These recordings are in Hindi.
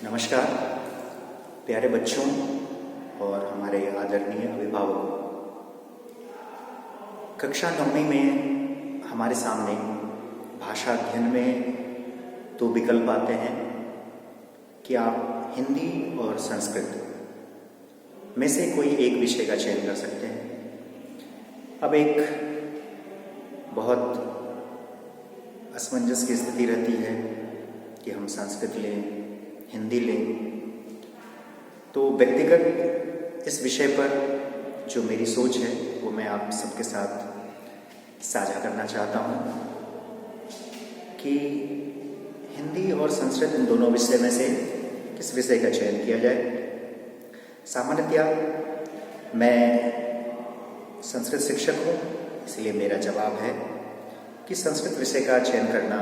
नमस्कार प्यारे बच्चों और हमारे आदरणीय अभिभावकों। कक्षा 9वीं में हमारे सामने भाषा अध्ययन में दो विकल्प आते हैं कि आप हिंदी और संस्कृत में से कोई एक विषय का चयन कर सकते हैं। अब एक बहुत असमंजस की स्थिति रहती है कि हम संस्कृत लें, हिंदी लें। तो व्यक्तिगत इस विषय पर जो मेरी सोच है वो मैं आप सबके साथ साझा करना चाहता हूँ कि हिंदी और संस्कृत इन दोनों विषय में से किस विषय का चयन किया जाए। सामान्यतया मैं संस्कृत शिक्षक हूँ, इसलिए मेरा जवाब है कि संस्कृत विषय का चयन करना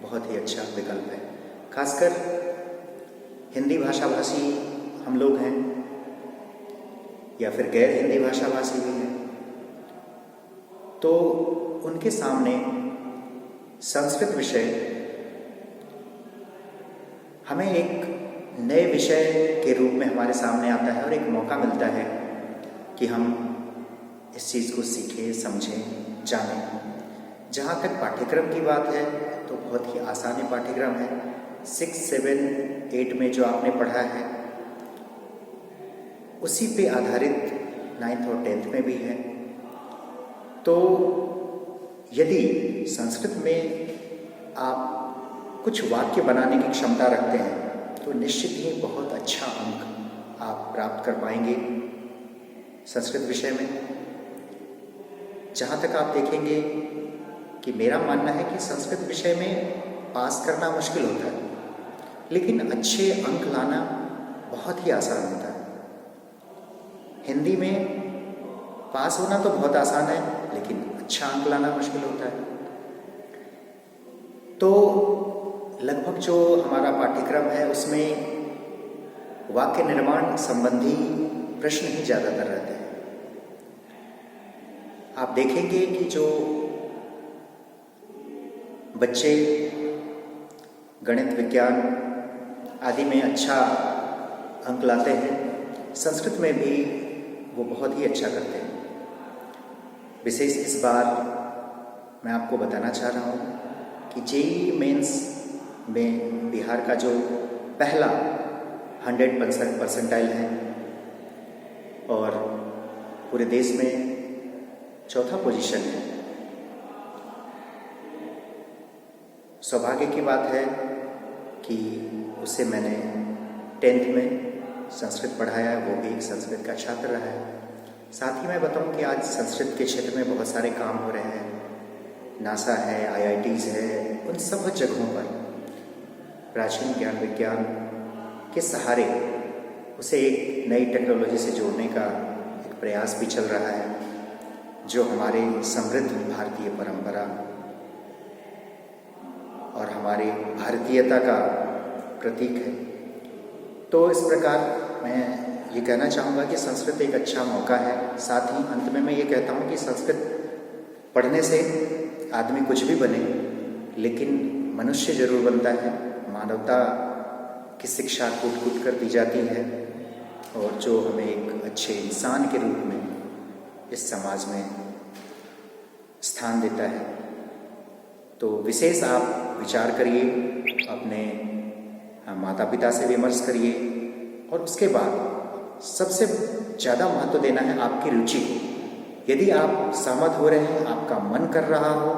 बहुत ही अच्छा विकल्प है। खासकर हिंदी भाषा भाषी हम लोग हैं या फिर गैर हिंदी भाषा भाषी भी हैं, तो उनके सामने संस्कृत विषय हमें एक नए विषय के रूप में हमारे सामने आता है और एक मौका मिलता है कि हम इस चीज़ को सीखें, समझें, जानें। जहाँ तक पाठ्यक्रम की बात है तो बहुत ही आसान ही पाठ्यक्रम है। 6, 7, 8 में जो आपने पढ़ा है उसी पे आधारित 9th और 10th में भी है। तो यदि संस्कृत में आप कुछ वाक्य बनाने की क्षमता रखते हैं तो निश्चित ही बहुत अच्छा अंक आप प्राप्त कर पाएंगे संस्कृत विषय में। जहाँ तक आप देखेंगे कि मेरा मानना है कि संस्कृत विषय में पास करना मुश्किल होता है, लेकिन अच्छे अंक लाना बहुत ही आसान होता है। हिंदी में पास होना तो बहुत आसान है, लेकिन अच्छा अंक लाना मुश्किल होता है। तो लगभग जो हमारा पाठ्यक्रम है उसमें वाक्य निर्माण संबंधी प्रश्न ही ज़्यादातर रहते हैं। आप देखेंगे कि जो बच्चे गणित, विज्ञान आदि में अच्छा अंक लाते हैं, संस्कृत में भी वो बहुत ही अच्छा करते हैं। विशेष इस बार मैं आपको बताना चाह रहा हूँ कि जेईई मेंस में बिहार का जो पहला 100% परसेंटाइल है और पूरे देश में चौथा पोजीशन है। सौभाग्य की बात है कि उसे मैंने 10th में संस्कृत पढ़ाया, वो भी एक संस्कृत का छात्र रहा है। साथ ही मैं बताऊं कि आज संस्कृत के क्षेत्र में बहुत सारे काम हो रहे हैं। नासा है, IITs है, उन सब जगहों पर प्राचीन ज्ञान विज्ञान के सहारे उसे एक नई टेक्नोलॉजी से जोड़ने का एक प्रयास भी चल रहा है, जो हमारे समृद्ध भारतीय परंपरा और हमारी भारतीयता का प्रतीक है। तो इस प्रकार मैं ये कहना चाहूँगा कि संस्कृत एक अच्छा मौका है। साथ ही अंत में मैं ये कहता हूँ कि संस्कृत पढ़ने से आदमी कुछ भी बने, लेकिन मनुष्य जरूर बनता है। मानवता की शिक्षा कूट कूट कर दी जाती है और जो हमें एक अच्छे इंसान के रूप में इस समाज में स्थान देता है। तो विशेष आप विचार करिए, अपने माता पिता से विमर्श करिए और उसके बाद सबसे ज़्यादा महत्व देना है आपकी रुचि को। यदि आप सहमत हो रहे हैं, आपका मन कर रहा हो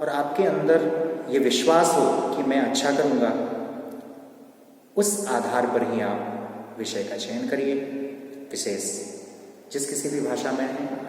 और आपके अंदर ये विश्वास हो कि मैं अच्छा करूँगा, उस आधार पर ही आप विषय का चयन करिए। विशेष जिस किसी भी भाषा में है